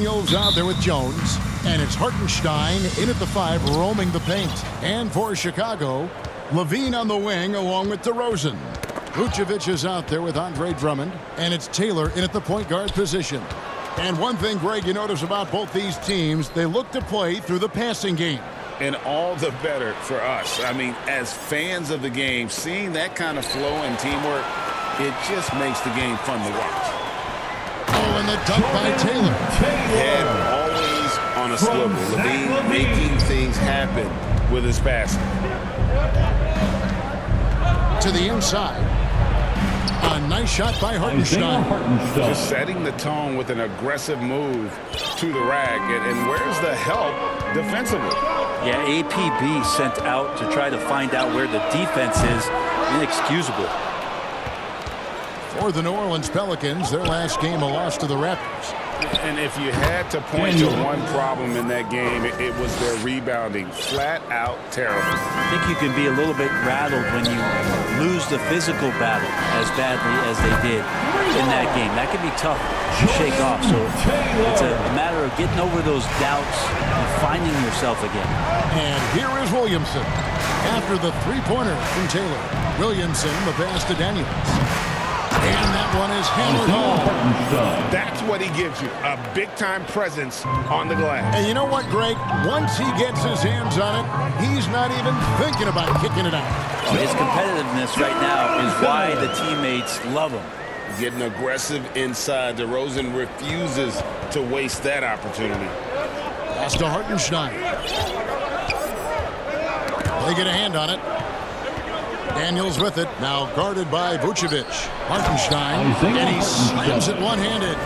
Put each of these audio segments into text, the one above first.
Daniels out there with Jones. And it's Hartenstein in at the 5, roaming the paint. And for Chicago, Levine on the wing along with DeRozan. Vucevic is out there with Andre Drummond. And it's Taylor in at the point guard position. And one thing, Greg, you notice about both these teams, they look to play through the passing game. And all the better for us. I mean, as fans of the game, seeing that kind of flow and teamwork, it just makes the game fun to watch. Oh, and the dunk by Taylor. Head always on a swivel. Levine making things happen with his passing. To the inside. A nice shot by Hartenstein. Just setting the tone with an aggressive move to the rack. And where's the help defensively? Yeah, APB sent out to try to find out where the defense is. Inexcusable. For the New Orleans Pelicans, their last game a loss to the Raptors. And if you had to point to one problem in that game, it was their rebounding. Flat out terrible. I think you can be a little bit rattled when you lose the physical battle as badly as they did in that game. That can be tough to shake off. So it's a matter of getting over those doubts and finding yourself again. And here is Williamson. After the three-pointer from Taylor. Williamson, the pass to Daniels. And that one is hammered home. That's what he gives you, a big-time presence on the glass. And you know what, Greg? Once he gets his hands on it, he's not even thinking about kicking it out. Well, his competitiveness right now is why the teammates love him. Getting aggressive inside. DeRozan refuses to waste that opportunity. Pass to Hartenstein. They get a hand on it. Daniels with it, now guarded by Vucevic. Hartenstein, and he slams it one-handed.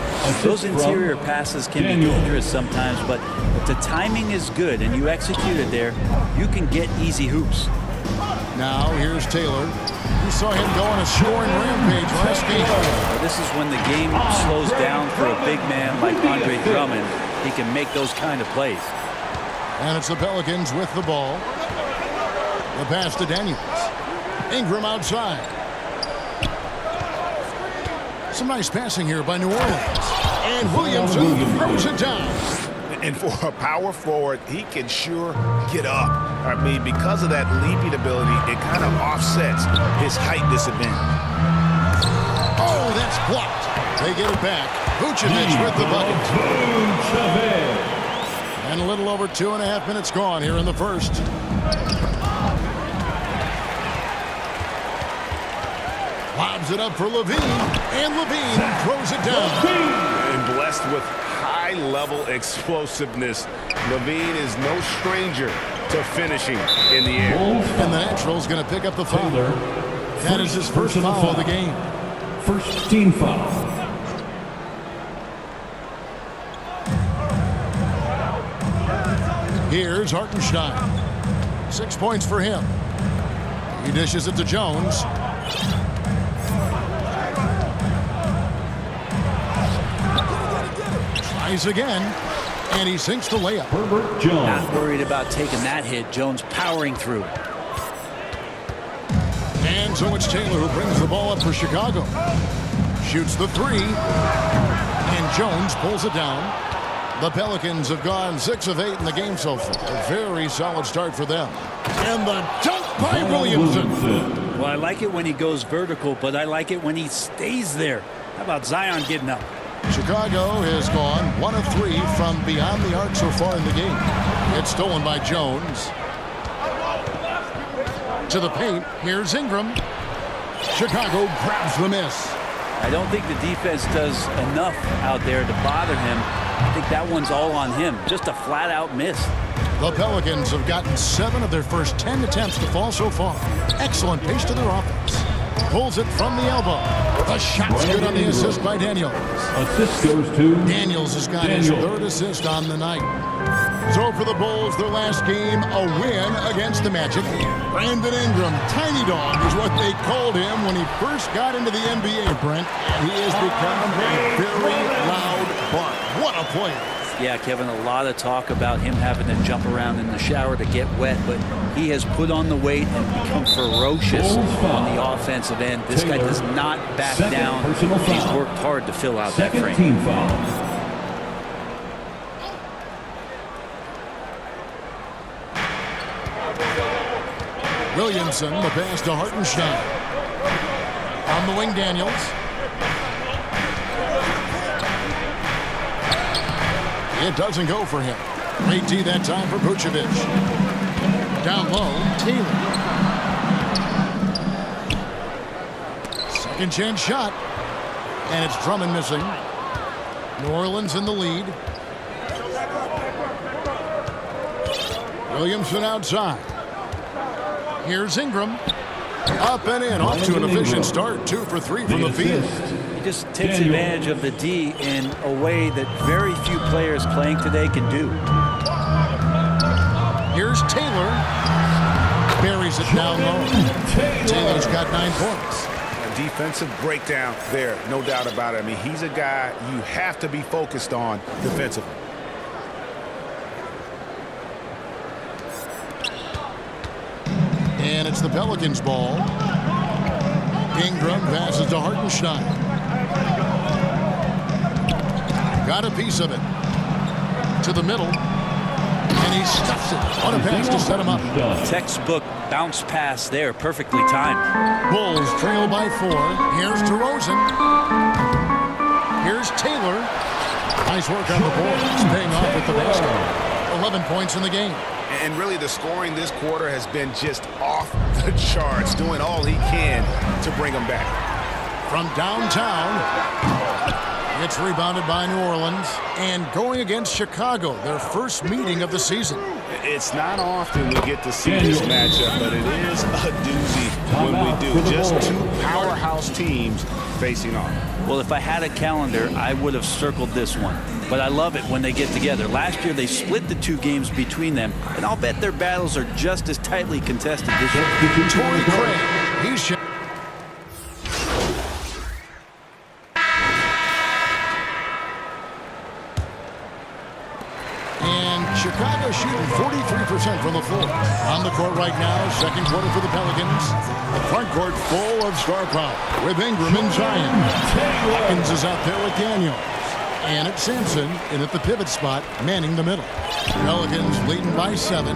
Those interior passes can be dangerous sometimes, but if the timing is good and you execute it there, you can get easy hoops. Now here's Taylor. We saw him go on a scoring rampage last game. This is when the game slows down for a big man like Andre Drummond. He can make those kind of plays. And it's the Pelicans with the ball. The pass to Daniels. Ingram outside. Some nice passing here by New Orleans. And Williamson throws it down. And for a power forward, he can sure get up. I mean, because of that leaping ability, it kind of offsets his height disadvantage. Oh, that's blocked. They get it back. Vucevic with the bucket. And a little over 2.5 minutes gone here in the first. Lobs it up for Levine, and Levine throws it down. And blessed with high-level explosiveness, Levine is no stranger to finishing in the air. And the Natural's going to pick up the foul. That is his first foul of the game. First team foul. Here's Hartenstein. 6 points for him. He dishes it to Jones. Tries again, and he sinks the layup. Herbert Jones. Not worried about taking that hit. Jones powering through. And so it's Taylor who brings the ball up for Chicago. Shoots the three, and Jones pulls it down. The Pelicans have gone 6 of 8 in the game so far. A very solid start for them. And the dunk by Williamson. Well, I like it when he goes vertical, but I like it when he stays there. How about Zion getting up? Chicago has gone 1 of 3 from beyond the arc so far in the game. It's stolen by Jones. To the paint, here's Ingram. Chicago grabs the miss. I don't think the defense does enough out there to bother him. I think that one's all on him. Just a flat-out miss. The Pelicans have gotten 7 of their first 10 attempts to fall so far. Excellent pace to their offense. Pulls it from the elbow. The shot's good on the assist by Daniels. Assist goes to Daniels has got his 3rd assist on the night. So for the Bulls, their last game, a win against the Magic. Brandon Ingram, Tiny Dog is what they called him when he first got into the NBA, Brent. He has become a very loud bark. What a player. Yeah, Kevin, a lot of talk about him having to jump around in the shower to get wet, but he has put on the weight and become ferocious on the offensive end. This guy does not back down. He's worked hard to fill out that frame. Team foul. Williamson, the pass to Hartenstein. On the wing, Daniels. It doesn't go for him. Great D that time for Vucevic. Down low, Taylor. Second chance shot. And it's Drummond missing. New Orleans in the lead. Williamson outside. Here's Ingram. Up and in, off to an efficient start. 2 for 3 from the field. He just takes advantage of the D in a way that very few players playing today can do. Here's Taylor. Buries it down low. Taylor's got 9 points. A defensive breakdown there, no doubt about it. I mean, he's a guy you have to be focused on defensively. And it's the Pelicans' ball. Ingram passes to Hartenstein. Got a piece of it. To the middle. And he stuffs it. On a pass to set him up. Textbook bounce pass there, perfectly timed. Bulls trail by 4. Here's DeRozan. Here's Taylor. Nice work on the boards. Paying off with the basket. 11 points in the game. And really, the scoring this quarter has been just off the charts, doing all he can to bring them back. From downtown, it's rebounded by New Orleans. And going against Chicago, their first meeting of the season. It's not often we get to see this matchup, but it is a doozy when we do. Just 2 powerhouse teams facing off. Well, if I had a calendar, I would have circled this one. But I love it when they get together. Last year, they split the 2 games between them, and I'll bet their battles are just as tightly contested this year. Torrey Craig, he's Chicago shooting 43% from the floor. On the court right now, second quarter for the Pelicans. The front court full of star power with Ingram and Zion. Hawkins is out there with Daniels. And it's Sampson in at the pivot spot, manning the middle. Pelicans leading by 7.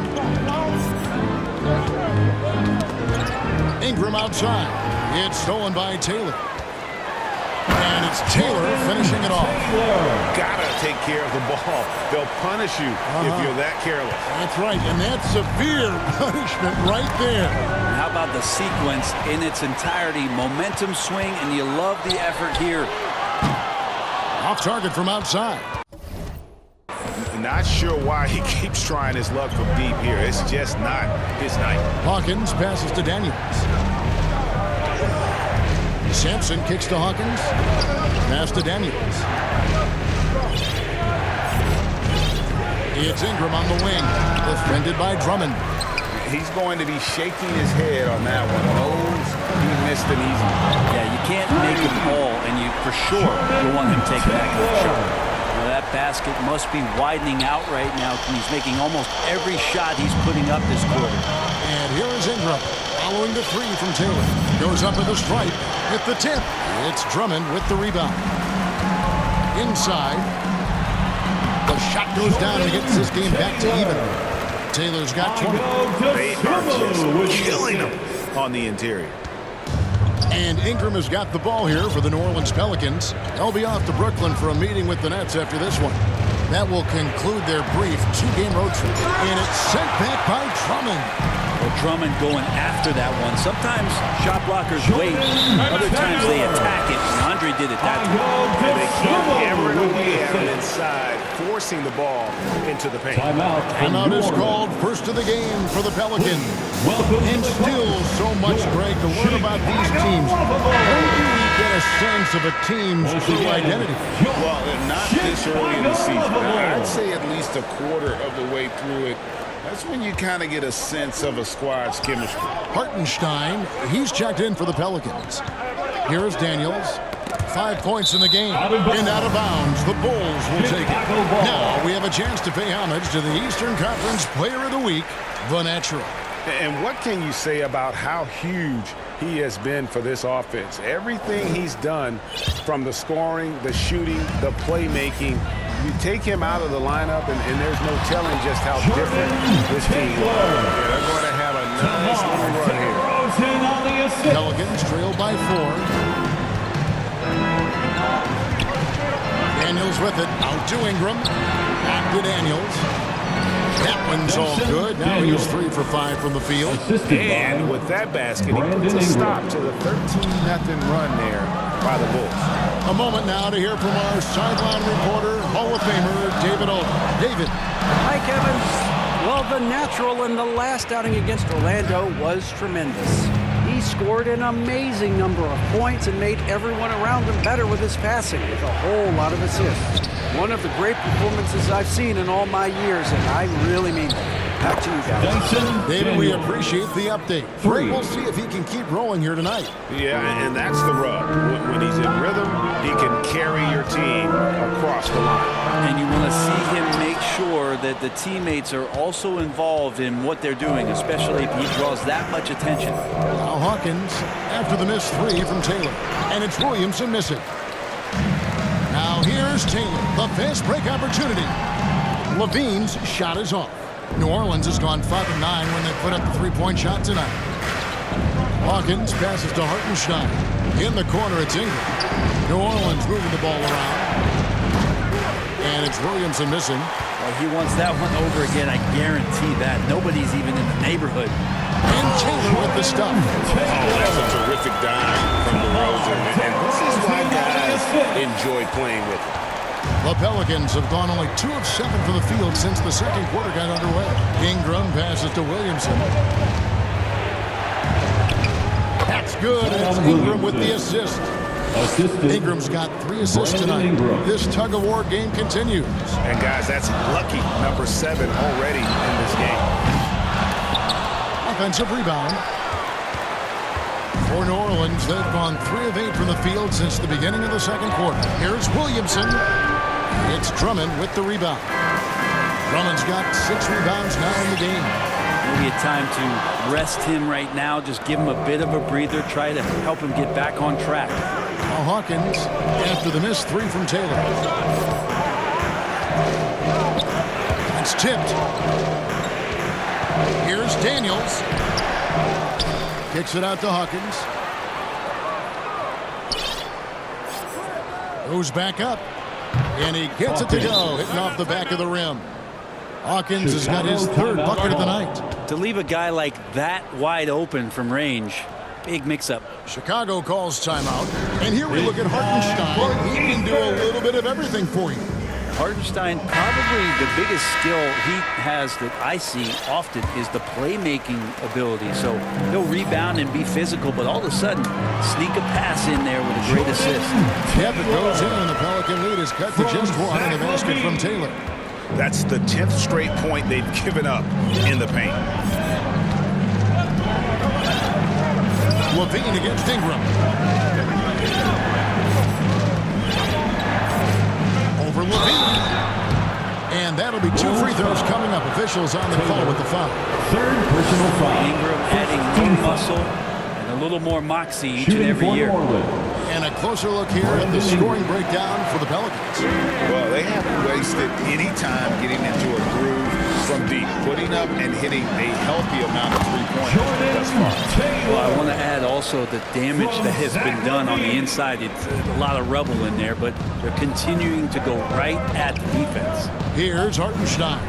Ingram outside. It's stolen by Taylor. And it's Taylor finishing it off. Gotta take care of the ball. They'll punish you if you're that careless. That's right, and that's severe punishment right there. And how about the sequence in its entirety? Momentum swing, and you love the effort here. Off target from outside. Not sure why he keeps trying his luck from deep here. It's just not his night. Hawkins passes to Daniels. Sampson kicks to Hawkins. Pass to Daniels. It's Ingram on the wing. Defended by Drummond. He's going to be shaking his head on that one. He missed an easy one. Yeah, you can't make him all, and you for sure you want him taking that kind of shot. Now, that basket must be widening out right now. He's making almost every shot he's putting up this quarter. And here is Ingram. Following the 3 from Taylor. Goes up with the stripe. With the tip. It's Drummond with the rebound. Inside. The shot goes down and gets this game back to even. Taylor's got 20. They are just killing him on the interior. And Ingram has got the ball here for the New Orleans Pelicans. They'll be off to Brooklyn for a meeting with the Nets after this one. That will conclude their brief 2-game road trip. And it's sent back by Drummond. Well, Drummond going after that one. Sometimes shot blockers wait. Other times they attack it. And Andre did it that time. And they keep hammering away at him inside, forcing the ball into the paint. Timeout is called. First of the game for the Pelicans. And still so much, Greg, to learn about these teams. How do you get a sense of a team's true identity? Well, not this early in the season. I'd say at least a quarter of the way through it. That's when you kind of get a sense of a squad's chemistry. Hartenstein, he's checked in for the Pelicans. Here is Daniels. 5 points in the game. And out of bounds, the Bulls will take it. Now we have a chance to pay homage to the Eastern Conference Player of the Week, the Natural. And what can you say about how huge he has been for this offense? Everything he's done, from the scoring, the shooting, the playmaking, you take him out of the lineup, and there's no telling just how different this team will be. They're going to have a Nice little run here. DeRozan on the assist. Pelicans trail by 4. Daniels with it. Out to Ingram. Back to Daniels. That one's all good. Now he's 3 for 5 from the field. Assisted And by with that basket, he Brandon puts a Ingram. stop to the 13-0 run there by the Bulls. A moment now to hear from our sideline reporter, Hall of Famer David Owen. David. Mike Evans. Well, the natural in the last outing against Orlando was tremendous. He scored an amazing number of points and made everyone around him better with his passing, with a whole lot of assists. One of the great performances I've seen in all my years, and I really mean that. Back to you guys. Dyson David, we Daniels. appreciate the update. 3. We'll see if he can keep rolling here tonight. Yeah, and that's the rub. When he's in rhythm, he can carry your team across the line. And you want to see him make sure that the teammates are also involved in what they're doing, especially if he draws that much attention. Now Hawkins after the missed 3 from Taylor. And it's Williamson missing. Now here's Taylor. The fast break opportunity. Levine's shot is off. New Orleans has gone 5 of 9 when they put up the 3-point shot tonight. Hawkins passes to Hartenstein. In the corner, it's Ingram. New Orleans moving the ball around. And it's Williamson missing. Well, he wants that one over again. I guarantee that. Nobody's even in the neighborhood. And Taylor with the stuff. Oh, that's a terrific dive from DeRozan. And this is why guys enjoy playing with him. The Pelicans have gone only 2 of 7 from the field since the second quarter got underway. Ingram passes to Williamson. That's good. And it's Ingram with the assist. Assisted. Ingram's got 3 assists tonight. Brandon Ingram. This tug-of-war game continues. And guys, that's lucky number 7 already in this game. Offensive rebound. For New Orleans, they've gone 3 of 8 from the field since the beginning of the second quarter. Here's Williamson. It's Drummond with the rebound. Drummond's got 6 rebounds now in the game. Maybe a time to rest him right now. Just give him a bit of a breather. Try to help him get back on track. Now Hawkins after the missed 3 from Taylor. It's tipped. Here's Daniels. Kicks it out to Hawkins. Goes back up. And he gets it to go, hitting off the back of the rim. Hawkins has got his 3rd bucket of the night. To leave a guy like that wide open from range, big mix-up. Chicago calls timeout. And here we look at Hartenstein. He can do a little bit of everything for you. Hartenstein, probably the biggest skill he has that I see often is the playmaking ability. So he'll rebound and be physical, but all of a sudden, sneak a pass in there with a great assist. Yep, it goes in, and the Pelican lead is cut to just 1 in the basket from Taylor. That's the 10th straight point they've given up in the paint. Levine against Ingram. Over Levine. And that'll be 2 free throws coming up. Officials on the call with the foul. 3rd personal foul. Ingram adding more muscle and a little more moxie each and Shooting every for year. New Orleans. And a closer look here at the scoring breakdown for the Pelicans. Well, they haven't wasted any time getting into a groove from deep, putting up and hitting a healthy amount of three-pointers thus far. Well, I want to add also the damage that has been done on the inside. It's a lot of rubble in there, but they're continuing to go right at the defense. Here's Hartenstein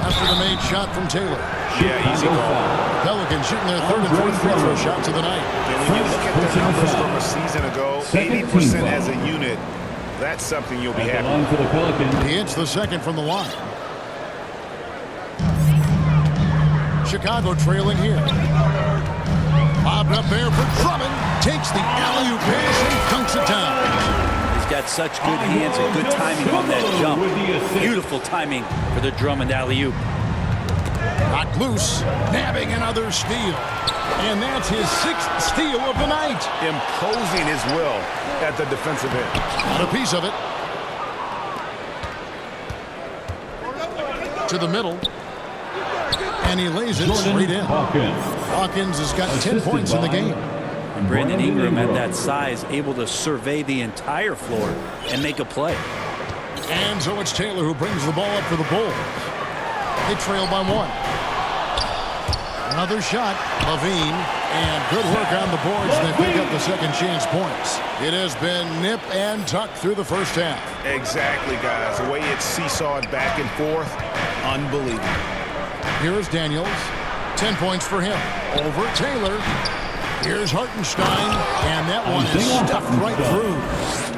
after the made shot from Taylor. Yeah, easy call. Pelicans shooting their 3rd and 4th free throw shots of the night. And when you look at the numbers from a season ago, 80% as a unit, that's something you'll be At the happy line with. for the Pelicans. He hits the 2nd from the line. Chicago trailing here. Bobbed up there for Drummond. Takes the alley-oop pass and dunks it down. He's got such good hands and good timing on that jump. Beautiful timing for the Drummond alley-oop. Knocked loose, nabbing another steal. And that's his 6th steal of the night. Imposing his will at the defensive end. Got a piece of it. To the middle. And he lays it straight in. Hawkins has got 10 points in the game. And Brandon Ingram at that size, able to survey the entire floor and make a play. And so it's Taylor who brings the ball up for the Bulls. They trail by 1. Another shot, Levine, and good work on the boards. They pick up the second chance points. It has been nip and tuck through the first half. Exactly, guys. The way it's seesawed back and forth, unbelievable. Here is Daniels. 10 points for him. Over Taylor. Here's Hartenstein, and that one is stuffed right through.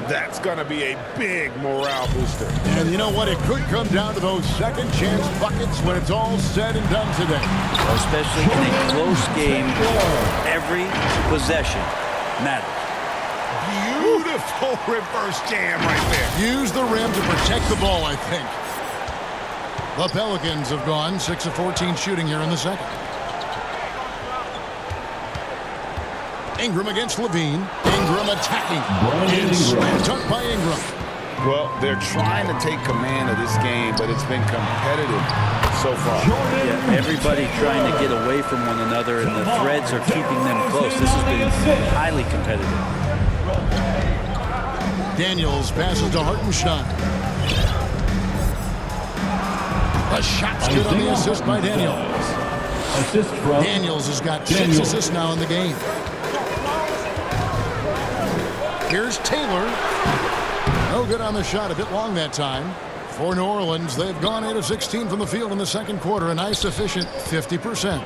That's going to be a big morale booster. And you know what? It could come down to those second chance buckets when it's all said and done today. Especially in a close game, every possession matters. Beautiful reverse jam right there. Use the rim to protect the ball, I think. The Pelicans have gone 6 of 14 shooting here in the second. Ingram against Levine. Ingram attacking. And slam dunk by Ingram. Well, they're trying to take command of this game, but it's been competitive so far. Yeah, everybody trying to get away from one another, and the threads are keeping them close. This has been highly competitive. Daniels passes to Hartenstein. The shot's good on the assist by Daniels. Assist from Daniels has got 6 assists now in the game. Here's Taylor. No good on the shot, a bit long that time. For New Orleans, they've gone 8 of 16 from the field in the second quarter, a nice efficient 50%.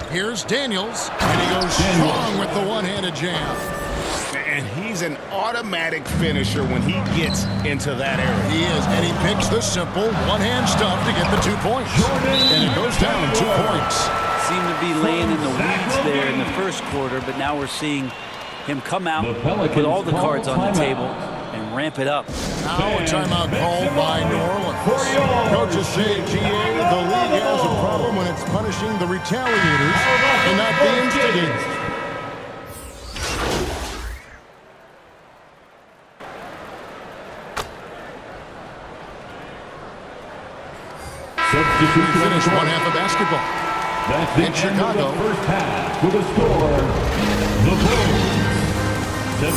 Here's Daniels, and he goes strong with the one-handed jam. And he's an automatic finisher when he gets into that area. He is, and he picks the simple one-hand stuff to get the 2 points. And it goes down 2 points. Seemed to be laying in the weeds there in the first quarter, but now we're seeing him come out, put all the cards on the table, and ramp it up. Now a timeout called by New Orleans. Coaches say, GA, the league has a problem when it's punishing the retaliators and not the instigators. We finish one half of basketball. That's the in Chicago. End of the first half with a score. The Bulls 72.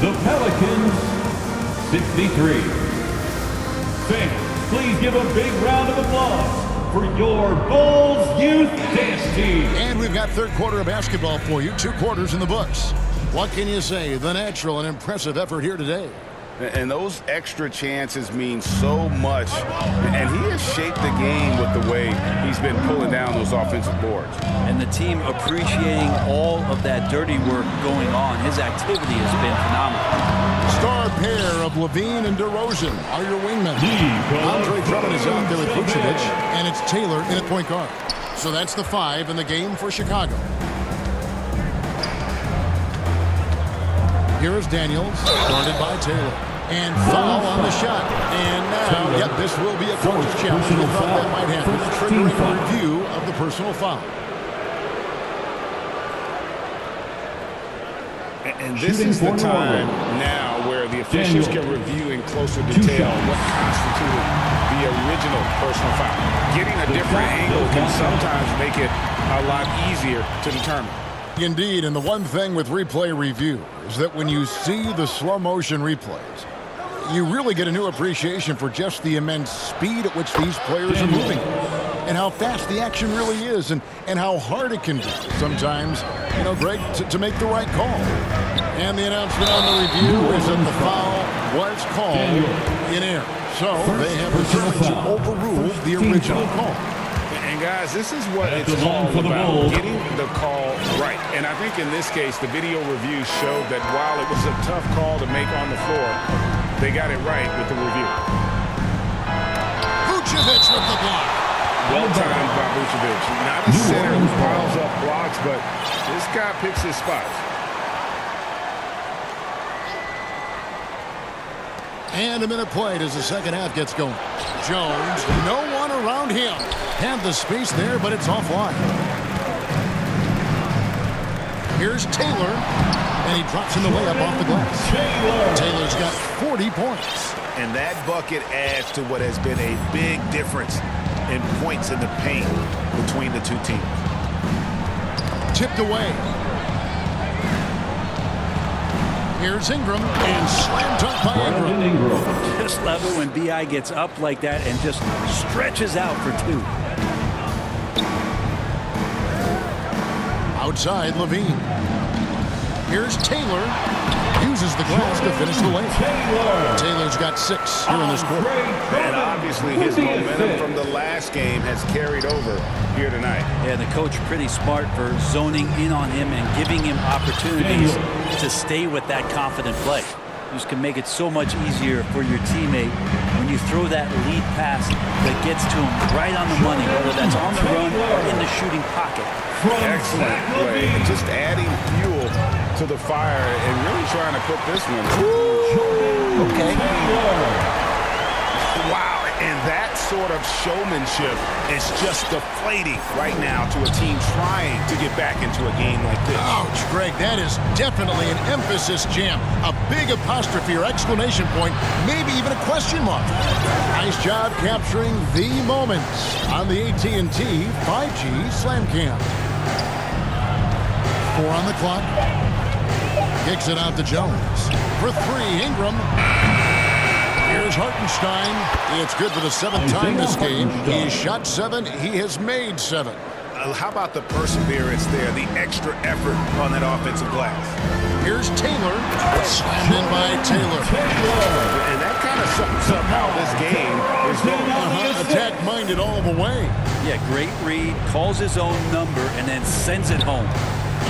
The Pelicans 63. Fans, please give a big round of applause for your Bulls Youth Dance Team. And we've got third quarter of basketball for you. 2 quarters in the books. What can you say? The natural and impressive effort here today. And those extra chances mean so much. And he has shaped the game with the way he's been pulling down those offensive boards. And the team appreciating all of that dirty work going on. His activity has been phenomenal. Star pair of Levine and DeRozan are your wingmen. Andre Drummond is out there with Vucevic, and it's Taylor in at point guard. So that's the 5 in the game for Chicago. Here is Daniels, guarded by Taylor. And foul on the shot. And now, yep, this will be a coach's challenge. We thought that might happen, triggering a review of the personal foul. And this is the time now where the officials can review in closer detail what constituted the original personal foul. Getting a different angle can sometimes make it a lot easier to determine. Indeed, and the one thing with replay review is that when you see the slow motion replays, you really get a new appreciation for just the immense speed at which these players are moving and how fast the action really is and how hard it can be sometimes, you know, Greg, to make the right call. And the announcement on the review is that the foul was called in error. So they have determined to overrule the original call. And guys, this is what it's all about, getting the call right. And I think in this case, the video review showed that while it was a tough call to make on the floor, they got it right with the review. Vucevic with the block. Well timed by Vucevic. Not a center who piles up blocks, but this guy picks his spots. And a minute played as the second half gets going. Jones, no one around him. Had the space there, but it's offline. Here's Taylor, and he drops in the layup off the glass. Taylor's got 40 points. And that bucket adds to what has been a big difference in points in the paint between the two teams. Tipped away. Here's Ingram, and slam dunk by Ingram. Just love it when B.I. gets up like that and just stretches out for 2. Outside, Levine. Here's Taylor. Uses the glass to finish the lane. Taylor's got 6 here in this quarter. And obviously his momentum from the last game has carried over here tonight. Yeah, the coach pretty smart for zoning in on him and giving him opportunities to stay with that confident play. You just can make it so much easier for your teammate when you throw that lead pass that gets to him right on the money, whether that's on the run or in the shooting pocket. Excellent play. And just adding fuel to the fire and really trying to put this one. Okay. Wow. And that sort of showmanship is just deflating right now to a team trying to get back into a game like this. Ouch, Greg, that is definitely an emphasis jam. A big apostrophe or exclamation point, maybe even a question mark. Nice job capturing the moments on the AT&T 5G Slam Cam. 4 on the clock. Kicks it out to Jones. For 3, Ingram. Here's Hartenstein. It's good for the 7th time this game. He's shot 7. He has made 7. How about the perseverance there, the extra effort on that offensive glass? Here's Taylor. Slammed in by Taylor. And that kind of sums up how this game is going. Attack-minded all the way. Yeah, great read, calls his own number, and then sends it home.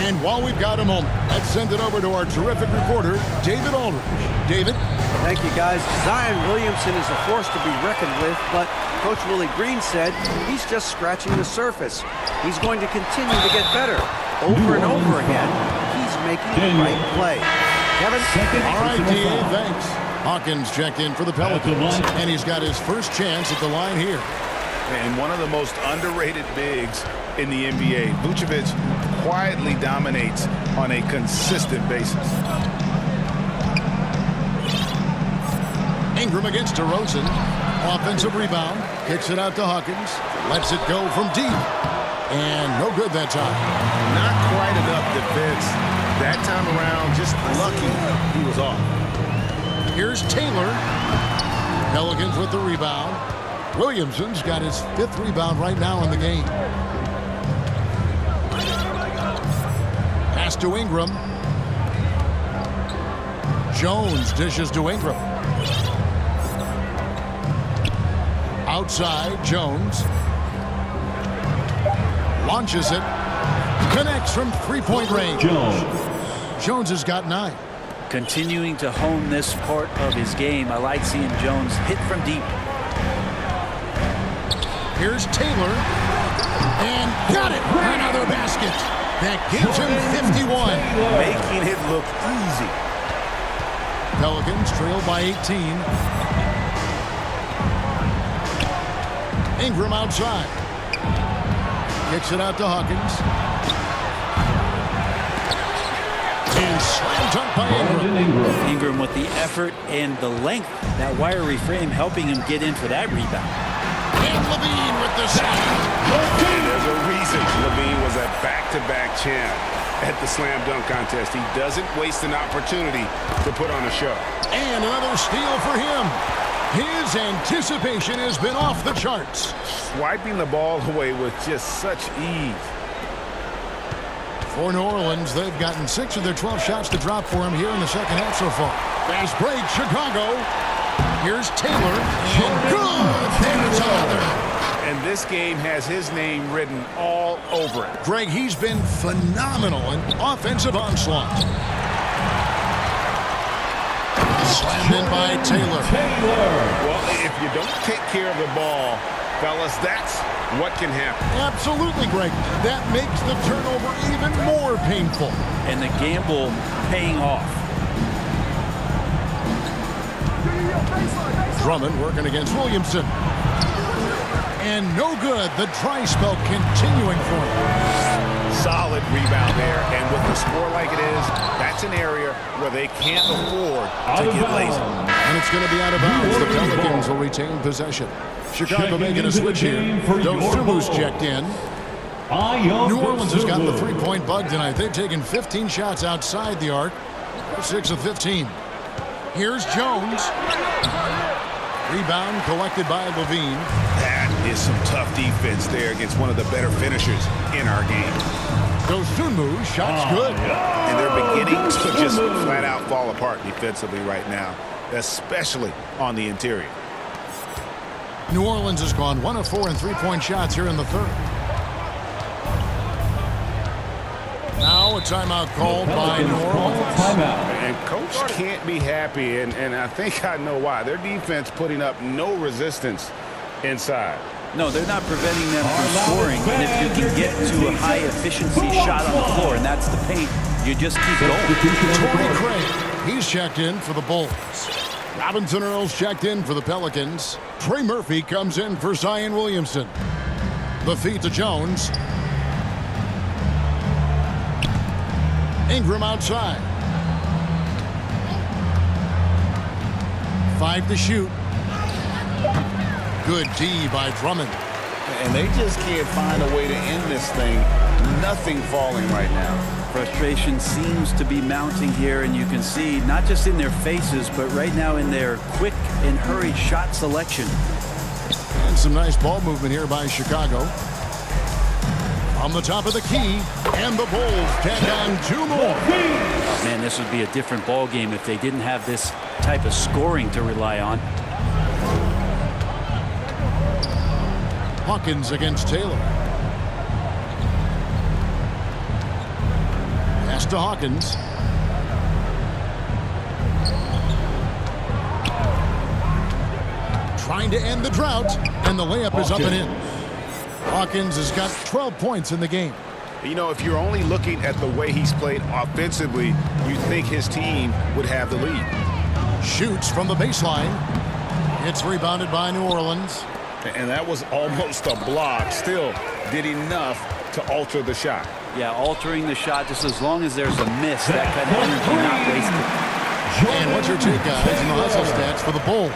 And while we've got a moment, let's send it over to our terrific reporter, David Aldridge. David? Thank you, guys. Zion Williamson is a force to be reckoned with, but Coach Willie Green said he's just scratching the surface. He's going to continue to get better. Over and over again, he's making the right play. Kevin? All right, D.A., thanks. Hawkins checked in for the Pelicans, and he's got his first chance at the line here. And one of the most underrated bigs in the NBA. Vucevic quietly dominates on a consistent basis. Ingram against DeRozan. Offensive rebound. Kicks it out to Hawkins. Lets it go from deep. And no good that time. Not quite enough defense. That time around, just lucky he was off. Here's Taylor. Pelicans with the rebound. Williamson's got his 5th rebound right now in the game. Pass to Ingram. Jones dishes to Ingram. Outside, Jones. Launches it. Connects from 3-point range. Jones has got 9. Continuing to hone this part of his game. I like seeing Jones hit from deep. Here's Taylor. And got it. Another basket. That gives him 51. Making it look easy. Pelicans trail by 18. Ingram outside. Kicks it out to Hawkins. And slam dunk by Ingram. Ingram with the effort and the length. That wiry frame helping him get in for that rebound. And Levine with the slam. And there's a reason Levine was a back-to-back champ at the slam dunk contest. He doesn't waste an opportunity to put on a show. And another steal for him. His anticipation has been off the charts. Swiping the ball away with just such ease. For New Orleans, they've gotten 6 of their 12 shots to drop for him here in the second half so far. Fast break, Chicago. Here's Taylor. And good. There's another. And this game has his name written all over it. Greg, he's been phenomenal in offensive onslaught. Slammed in by Taylor. Well, if you don't take care of the ball, fellas, that's what can happen. Absolutely, Greg. That makes the turnover even more painful. And the gamble paying off. Drummond working against Williamson. And no good. The dry spell continuing for him. Solid rebound there. And with the score like it is, that's an area where they can't afford to get lazy. And it's going to be out of bounds. The Pelicans will retain possession. Chicago making a switch here. Dozumu's checked in. New Orleans has got the 3-point bug tonight. They've taken 15 shots outside the arc. 6 of 15. Here's Jones. Rebound collected by Levine. That is some tough defense there against one of the better finishers in our game. Dosunmu, shot's good. And they're beginning to just flat out fall apart defensively right now, especially on the interior. New Orleans has gone 1 of 4 in three-point shots here in the third. Now a timeout called by New Orleans. And coach can't be happy, and I think I know why. Their defense putting up no resistance inside. No, they're not preventing them from scoring. And if you can get to a high-efficiency shot on the floor, and that's the paint, you just keep going. Torrey Craig, he's checked in for the Bulls. Robinson Earls checked in for the Pelicans. Trey Murphy comes in for Zion Williamson. The feed to Jones. Ingram outside. 5 to shoot. Good D by Drummond. And they just can't find a way to end this thing. Nothing falling right now. Frustration seems to be mounting here, and you can see not just in their faces, but right now in their quick and hurried shot selection. And some nice ball movement here by Chicago. On the top of the key, and the Bulls tack on 2 more. Man, this would be a different ball game if they didn't have this type of scoring to rely on. Hawkins against Taylor. Pass to Hawkins. Trying to end the drought, and the layup is up and in. Hawkins has got 12 points in the game. You know, if you're only looking at the way he's played offensively, you'd think his team would have the lead. Shoots from the baseline. It's rebounded by New Orleans. And that was almost a block. Still did enough to alter the shot. Yeah, altering the shot, just as long as there's a miss, that kind of energy not wasted. And what's your take, guys, in the hustle stats for the Bulls?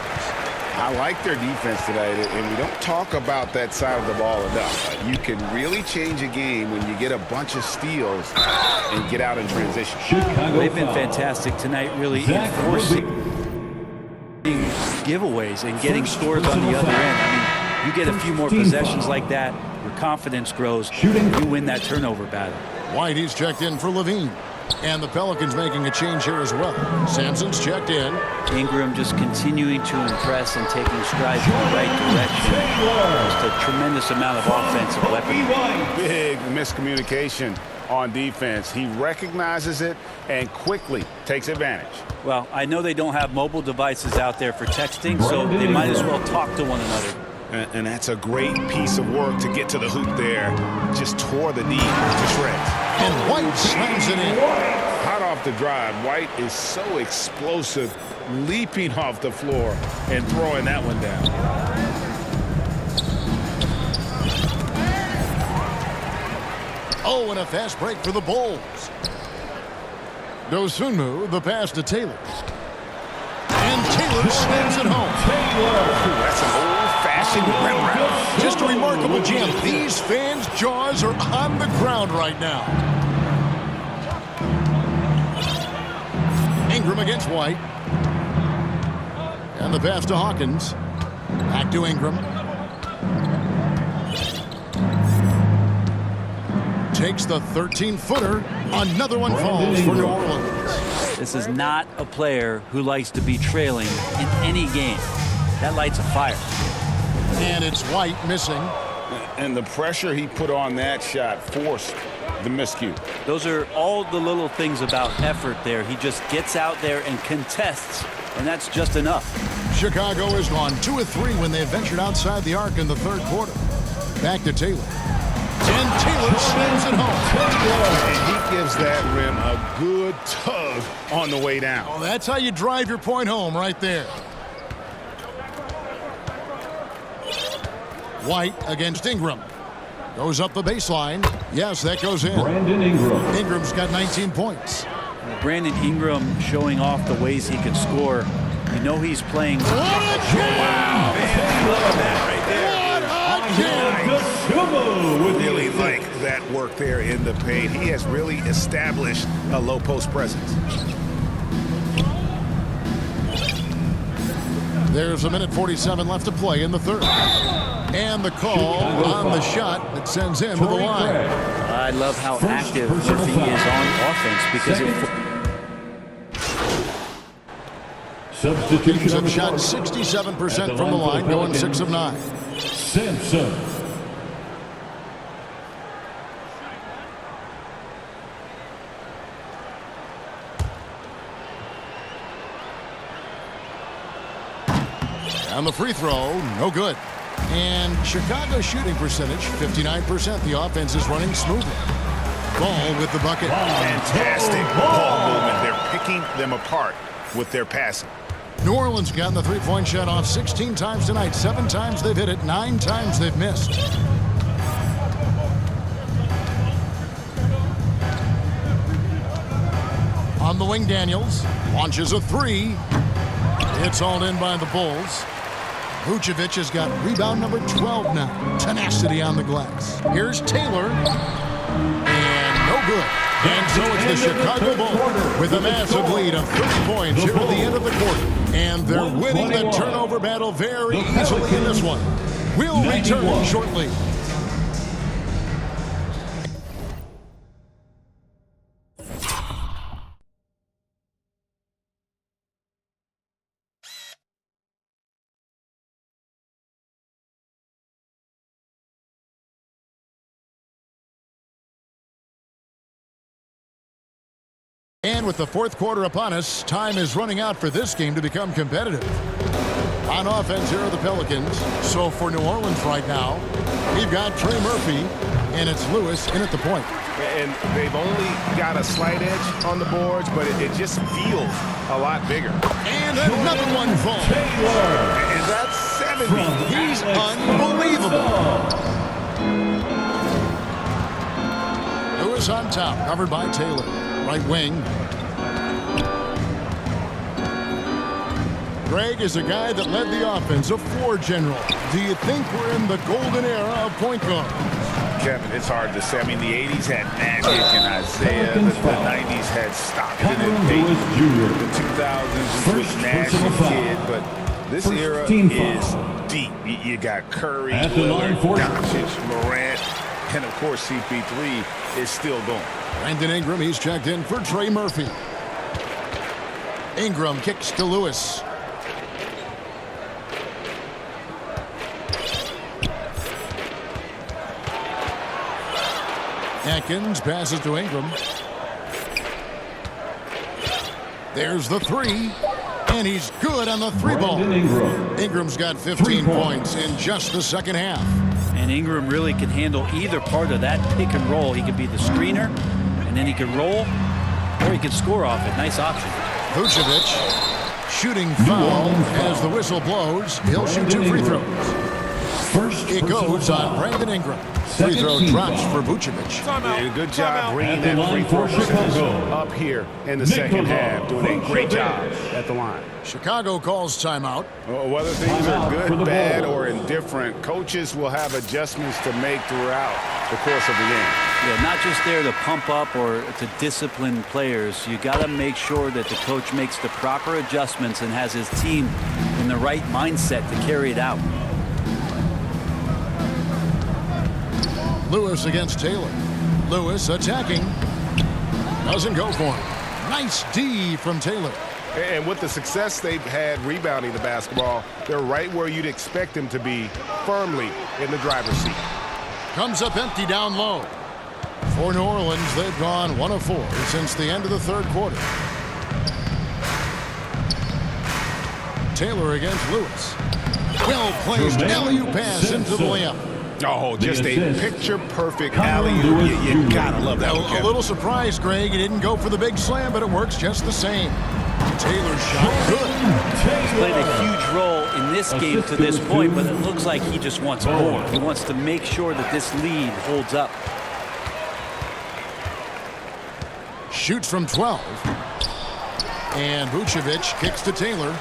I like their defense today, and we don't talk about that side of the ball enough. You can really change a game when you get a bunch of steals and get out in transition. They've been fantastic tonight, really enforcing giveaways and getting scores on the other end. I mean, you get a few more possessions like that, your confidence grows, you win that turnover battle. White, he's checked in for Levine. And the Pelicans making a change here as well. Sampson's checked in. Ingram just continuing to impress and taking strides in the right direction. Just a tremendous amount of offensive weapons. Big miscommunication on defense. He recognizes it and quickly takes advantage. Well, I know they don't have mobile devices out there for texting, so they might as well talk to one another. And that's a great piece of work to get to the hoop there. Just tore the knee to shreds. And White slams it in. Hot off the drive. White is so explosive, leaping off the floor and throwing that one down. Oh, and a fast break for the Bulls. Dosunmu, the pass to Taylor. And Taylor slams it home. That's an old-fashioned rim route. Just a remarkable jam. These fans' jaws are on the ground right now. Ingram against White. And the pass to Hawkins. Back to Ingram. Takes the 13-footer. Another one falls for New Orleans. This is not a player who likes to be trailing in any game. That lights a fire. And it's White missing. And the pressure he put on that shot forced the miscue. Those are all the little things about effort there. He just gets out there and contests, and that's just enough. Chicago has gone 2 of 3 when they ventured outside the arc in the third quarter. Back to Taylor. And Taylor slams it home. And he gives that rim a good tug on the way down. Well, that's how you drive your point home right there. White against Ingram. Goes up the baseline. Yes, that goes in. Brandon Ingram. Ingram's got 19 points. Brandon Ingram showing off the ways he can score. You know he's playing. What a Wow, man. Look at that right there. Really like that work there in the paint. He has really established a low post presence. There's a minute 47 left to play in the third. And the call on the shot that sends him to the line. I love how active Murphy is on offense because Kings have shot 67% from the line, going 6 of 9. Simpson. On the free throw, no good. And Chicago's shooting percentage, 59%. The offense is running smoothly. Ball with the bucket. Fantastic ball movement. They're picking them apart with their passing. New Orleans gotten the three-point shot off 16 times tonight. 7 times they've hit it, 9 times they've missed. On the wing, Daniels launches a 3. It's hauled in by the Bulls. Vucevic has got rebound number 12 now. Tenacity on the glass. Here's Taylor. And no good. And so it's the Chicago Bulls with a massive lead of 30 points here at the end of the quarter. And they're winning the turnover battle very easily in this one. We'll return shortly. And with the fourth quarter upon us, time is running out for this game to become competitive. On offense, here are the Pelicans. So for New Orleans right now, we've got Trey Murphy, and it's Lewis in at the point. And they've only got a slight edge on the boards, but it just feels a lot bigger. And another one falls. And that's 70. He's unbelievable. Lewis on top, covered by Taylor. Right wing. Greg is a guy that led the offense, a floor general. Do you think we're in the golden era of point guards? Kevin, it's hard to say. I mean, the 80s had Magic and Isaiah. The 90s had Stockton and Payton. The 2000s was Nash and Kidd. But this era is deep. You got Curry, Lillard, Doncic, Morant, and of course CP3 is still going. Brandon Ingram, he's checked in for Trey Murphy. Ingram kicks to Lewis. Atkins passes to Ingram. There's the 3. And he's good on the 3-ball. Ingram's got 15 points in just the second half. And Ingram really can handle either part of that pick and roll. He could be the screener, and then he could roll, or he could score off it. Nice option. Vucevic shooting foul as the whistle blows. He'll shoot 2 free throws. It goes on Brandon Ingram. Free throw drops for Vucevic. Good job bringing that free throw percentage up here in the second half. Doing a great job at the line. Chicago calls timeout. Whether things are good, bad, or indifferent, coaches will have adjustments to make throughout the course of the game. Yeah, not just there to pump up or to discipline players. You got to make sure that the coach makes the proper adjustments and has his team in the right mindset to carry it out. Lewis against Taylor. Lewis attacking. Doesn't go for him. Nice D from Taylor. And with the success they've had rebounding the basketball, they're right where you'd expect them to be, firmly in the driver's seat. Comes up empty down low. For New Orleans, they've gone 1 of 4 since the end of the third quarter. Taylor against Lewis. Well-placed alley-oop pass into the layup. Oh, just a picture-perfect alley-oop. You gotta love that one, A little surprised, Greg. He didn't go for the big slam, but it works just the same. Taylor's shot good. He's played a huge role in this game to this point, but it looks like he just wants more. He wants to make sure that this lead holds up. Shoots from 12. And Vucevic kicks to Taylor.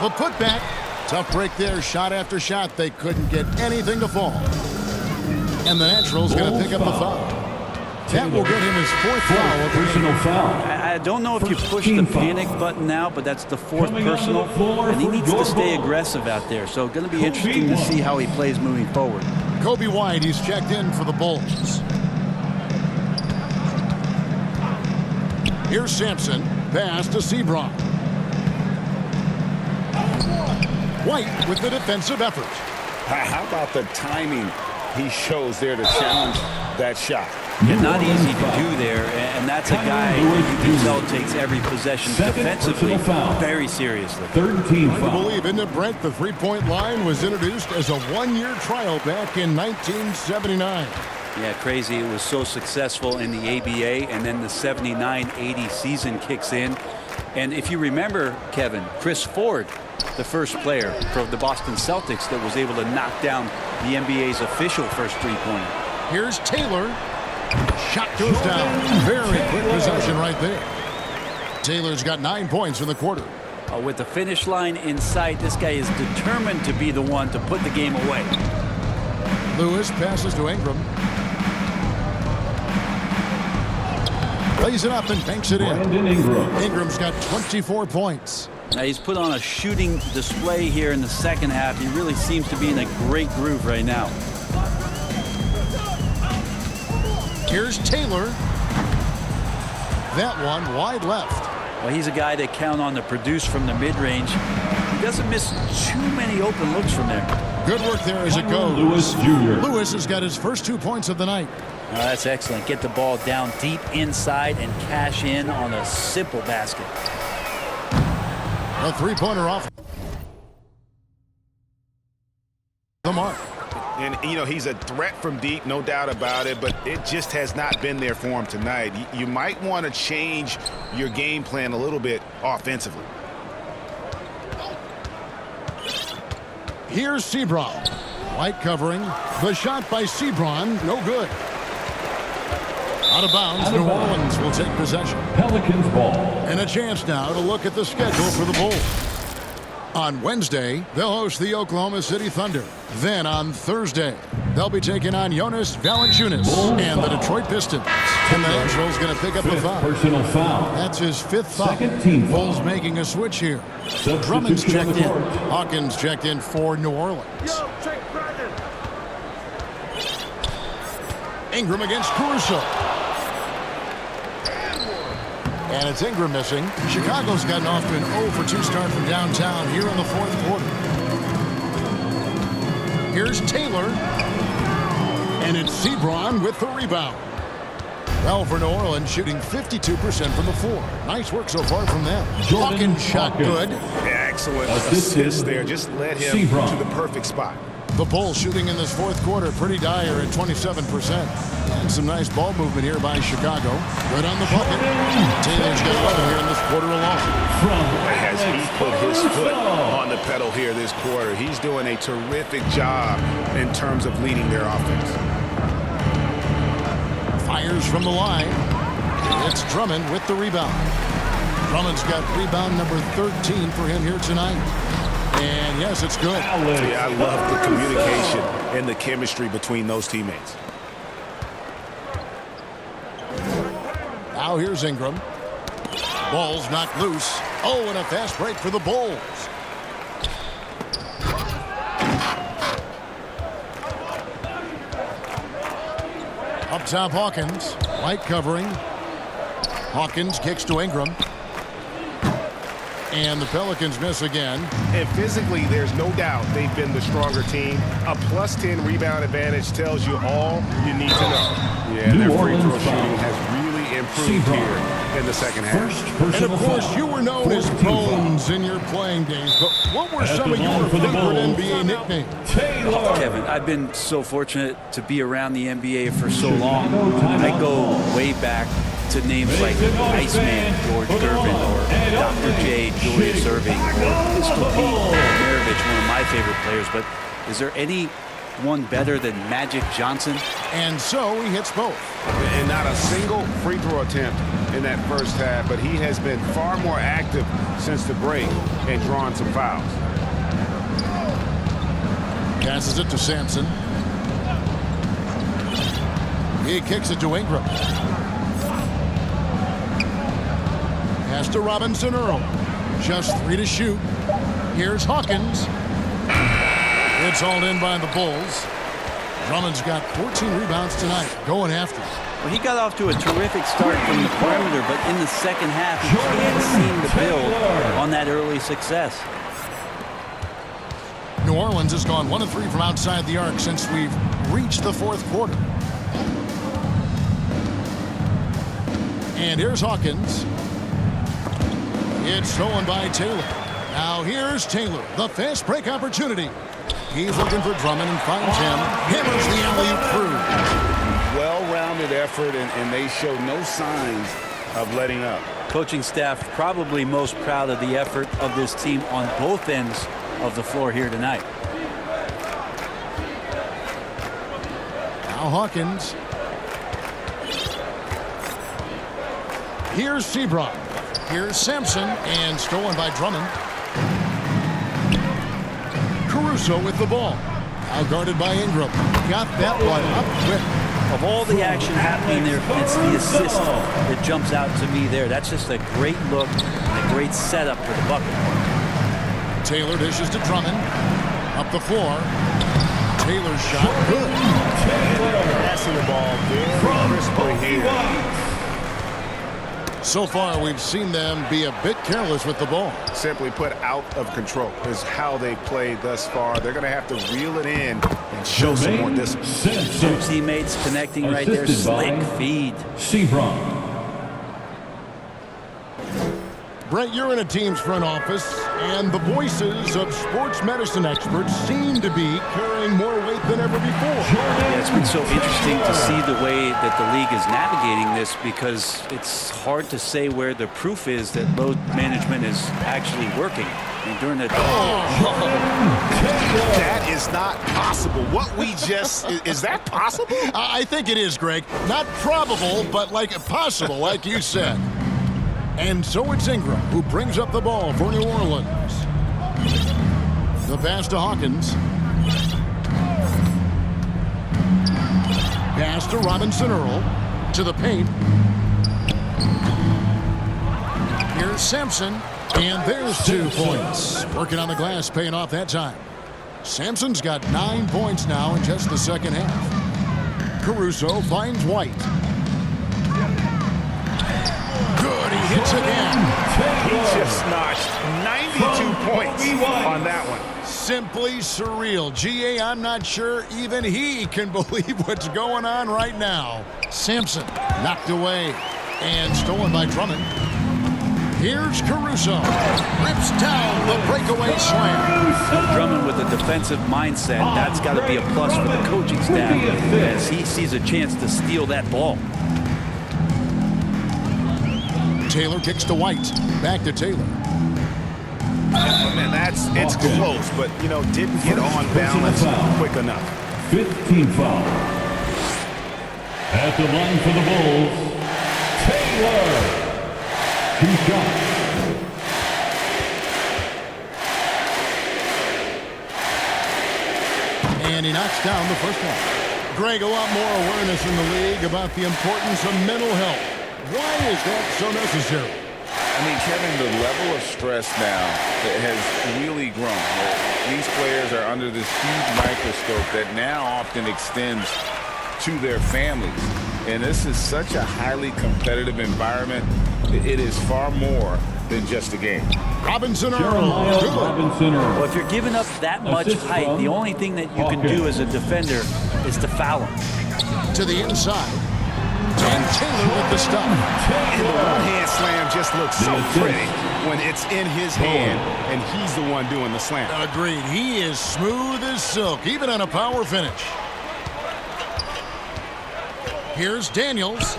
The putback. Tough break there, shot after shot. They couldn't get anything to fall. And the Natural's going to pick up the foul. That will get him his fourth foul. Personal foul. I don't know if you push the panic button now, but that's the fourth personal, and he needs to stay aggressive out there. So going to be interesting to see how he plays moving forward. Kobe White, he's checked in for the Bulls. Here's Sampson. Pass to Sebron. White with the defensive effort. How about the timing he shows there to challenge that shot? Yeah, not easy to do there, and that's a guy who you can tell takes every possession defensively very seriously. Third team Hard to foul. believe, isn't it, Brent? The three-point line was introduced as a one-year trial back in 1979. Yeah, crazy. It was so successful in the ABA, and then the 79-80 season kicks in. And if you remember, Kevin, Chris Ford, the first player from the Boston Celtics that was able to knock down the NBA's official first three-pointer. Here's Taylor. Shot goes down. Very quick possession right there. Taylor's got 9 points in the quarter. With the finish line in sight, this guy is determined to be the one to put the game away. Lewis passes to Ingram. Lays it up and banks it in. Brandon Ingram. Ingram's got 24 points. Now he's put on a shooting display here in the second half. He really seems to be in a great groove right now. Here's Taylor. That one wide left. Well, he's a guy that count on to produce from the mid-range. He doesn't miss too many open looks from there. Good work there as it goes. Lewis Jr. Lewis has got his first 2 points of the night. Oh, that's excellent. Get the ball down deep inside and cash in on a simple basket. A three-pointer off the mark. And, you know, he's a threat from deep, no doubt about it, but it just has not been there for him tonight. You might want to change your game plan a little bit offensively. Here's Sebron. White covering. The shot by Sebron, no good. Out of bounds, New Orleans will take possession. Pelicans ball. And a chance now to look at the schedule for the Bulls. On Wednesday, they'll host the Oklahoma City Thunder. Then on Thursday, they'll be taking on Jonas Valanciunas and the Detroit Pistons. And the Nationals going to pick up a foul. Personal foul. That's his fifth foul. Second team foul. Bulls making a switch here. Substitution Drummond's checked on the in. court. Hawkins checked in for New Orleans. Ingram against Caruso. And it's Ingram missing. Chicago's gotten off to an 0-for-2 start from downtown here in the fourth quarter. Here's Taylor. And it's Sebron with the rebound. Well, for New Orleans, shooting 52% from the floor. Nice work so far from them. Hawkins shot good. Excellent assist there. Just led him to the perfect spot. The Bulls shooting in this fourth quarter pretty dire at 27%. And some nice ball movement here by Chicago. Good on the bucket. Taylor's got 11 here in this quarter alone. As he put his foot on the pedal here this quarter, he's doing a terrific job in terms of leading their offense. Fires from the line. It's Drummond with the rebound. Drummond's got rebound number 13 for him here tonight. And yes, it's good. Yeah, I love the communication and the chemistry between those teammates. Now here's Ingram. Ball's knocked loose. Oh, and a fast break for the Bulls. Up top, Hawkins. White covering. Hawkins kicks to Ingram. And the Pelicans miss again. And physically, there's no doubt they've been the stronger team. A plus 10 rebound advantage tells you all you need to know. Yeah, their free throw shooting has really improved here in the second half. And of course, you were known as Bones in your playing days. But what were some of your favorite NBA nicknames? Kevin, I've been so fortunate to be around the NBA for so long. I go way back to names like Iceman, George Gervin, or Dr. J, Julius Erving, or Pistol Pete Maravich, one of my favorite players. But is there anyone better than Magic Johnson? And so he hits both. And not a single free throw attempt in that first half, but he has been far more active since the break and drawing some fouls. Passes it to Sampson. He kicks it to Ingram. Pass to Robinson Earl. Just 3 to shoot. Here's Hawkins. It's hauled in by the Bulls. Drummond's got 14 rebounds tonight, going after it. Well, he got off to a terrific start from the perimeter, but in the second half, he can't seem to build on that early success. New Orleans has gone 1 of 3 from outside the arc since we've reached the fourth quarter. And here's Hawkins. It's stolen by Taylor. Now here's Taylor, the fast break opportunity. He's looking for Drummond and finds him. Hammers the alley-oop through. Well-rounded effort, and they show no signs of letting up. Coaching staff probably most proud of the effort of this team on both ends of the floor here tonight. Now Hawkins. Here's Seabrook. Here's Sampson, and stolen by Drummond. Caruso with the ball. Now guarded by Ingram. Got that one up quick. Of all the action happening there, it's the assist that jumps out to me there. That's just a great look and a great setup for the bucket. Taylor dishes to Drummond. Up the floor. Taylor's shot good. Passing the ball very crisply here. So far, we've seen them be a bit careless with the ball. Simply put, out of control is how they played thus far. They're going to have to reel it in and show some more discipline. Two teammates connecting right there. Slick feed. Seabrook. Brett, you're in a team's front office, and the voices of sports medicine experts seem to be carrying more weight than ever before. Yeah, it's been so interesting to see the way that the league is navigating this, because it's hard to say where the proof is that load management is actually working. I mean, during the That is not possible. What we just is that possible? I think it is, Greg. Not probable, but like possible, like you said. And so it's Ingram who brings up the ball for New Orleans. The pass to Hawkins. Pass to Robinson Earl. To the paint. Here's Sampson. And there's 2 points. Working on the glass, paying off that time. Sampson's got 9 points now in just the second half. Caruso finds White. Good, he hits again. He just notched 92 points on that one. Simply surreal. GA, I'm not sure even he can believe what's going on right now. Sampson knocked away and stolen by Drummond. Here's Caruso. Rips down the breakaway slam. Drummond with a defensive mindset, that's got to be a plus for the coaching staff as he sees a chance to steal that ball. Taylor kicks to White. Back to Taylor. Man, it's close, but you know, didn't get on balance quick enough. 15 foul. At the line for the Bulls, Taylor. 2 shots. And he knocks down the first one. Greg, a lot more awareness in the league about the importance of mental health. Why is that so necessary? I mean, Kevin, the level of stress now has really grown. These players are under this huge microscope that now often extends to their families. And this is such a highly competitive environment. It is far more than just a game. Robinson Earl. Well, if you're giving up that much height, the only thing that you can do as a defender is to foul him. To the inside. And Taylor with the stop. And the one-hand slam just looks so pretty when it's in his hand and he's the one doing the slam. Agreed. He is smooth as silk, even on a power finish. Here's Daniels.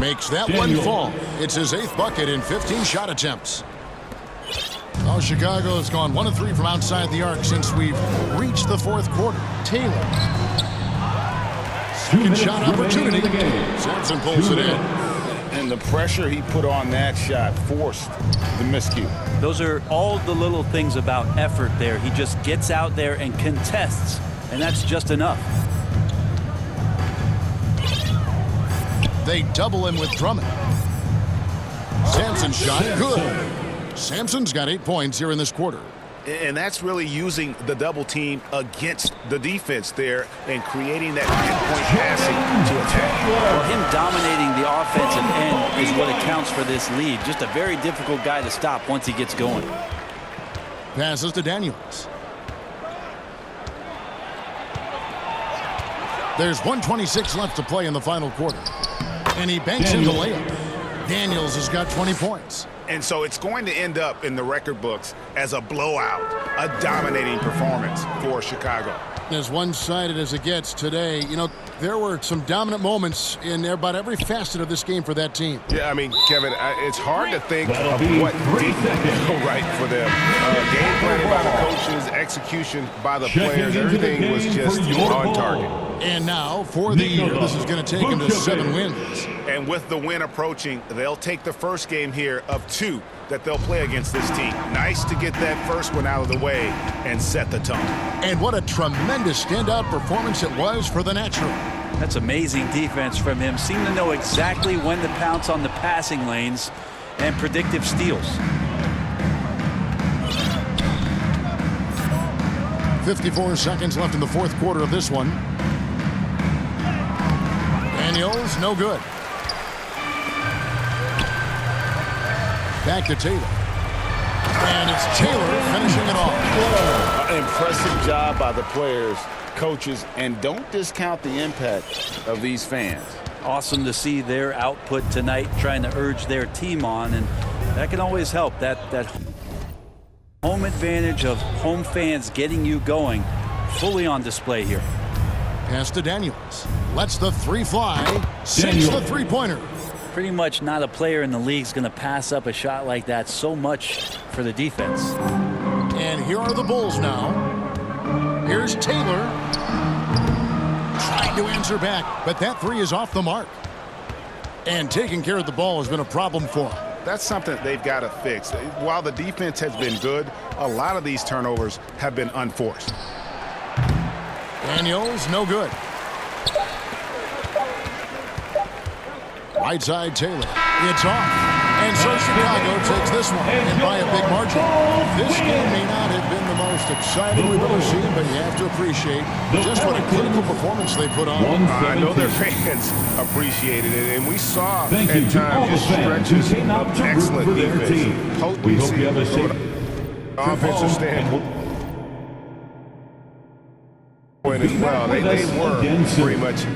Makes that one fall. It's his 8th bucket in 15 shot attempts. Oh, Chicago has gone 1 of 3 from outside the arc since we've reached the fourth quarter. Taylor. Second shot opportunity. Sampson pulls it in. And the pressure he put on that shot forced the miscue. Those are all the little things about effort there. He just gets out there and contests, and that's just enough. They double him with Drummond. Sampson's shot, good. Sampson's got 8 points here in this quarter. And that's really using the double team against the defense there and creating that pinpoint passing to attack. Well, him dominating the offensive end is what accounts for this lead. Just a very difficult guy to stop once he gets going. Passes to Daniels. There's 1:26 left to play in the final quarter. And he banks in the layup. Daniels has got 20 points. And so it's going to end up in the record books as a blowout, a dominating performance for Chicago. As one-sided as it gets today, you know, there were some dominant moments in about every facet of this game for that team. Yeah, I mean, Kevin, it's hard to think of what didn't go right for them. Game planning by the coaches, execution by the players, everything was just on target. And now, for the year, this is going to take him to 7 wins. And with the win approaching, they'll take the first game here of 2 that they'll play against this team. Nice to get that first one out of the way and set the tone. And what a tremendous standout performance it was for the Natural. That's amazing defense from him. Seemed to know exactly when to pounce on the passing lanes and predictive steals. 54 seconds left in the fourth quarter of this one. Daniels, no good. Back to Taylor. And it's Taylor finishing it off. Impressive job by the players, coaches, and don't discount the impact of these fans. Awesome to see their output tonight, trying to urge their team on, and that can always help. That home advantage of home fans getting you going, fully on display here. Pass to Daniels. Lets the 3 fly. Sinks the 3-pointer. Pretty much not a player in the league is going to pass up a shot like that so much for the defense. And here are the Bulls now. Here's Taylor. Trying to answer back, but that 3 is off the mark. And taking care of the ball has been a problem for him. That's something they've got to fix. While the defense has been good, a lot of these turnovers have been unforced. Daniels, no good. Right side, Taylor. It's off. And so Chicago takes this one, and by a big margin. This game may not have been the most exciting we've ever seen, but you have to appreciate just what a critical performance they put on. I know their fans appreciated it, and we saw at times just stretches of excellent defense. Potency from an offensive standpoint as well. They were pretty much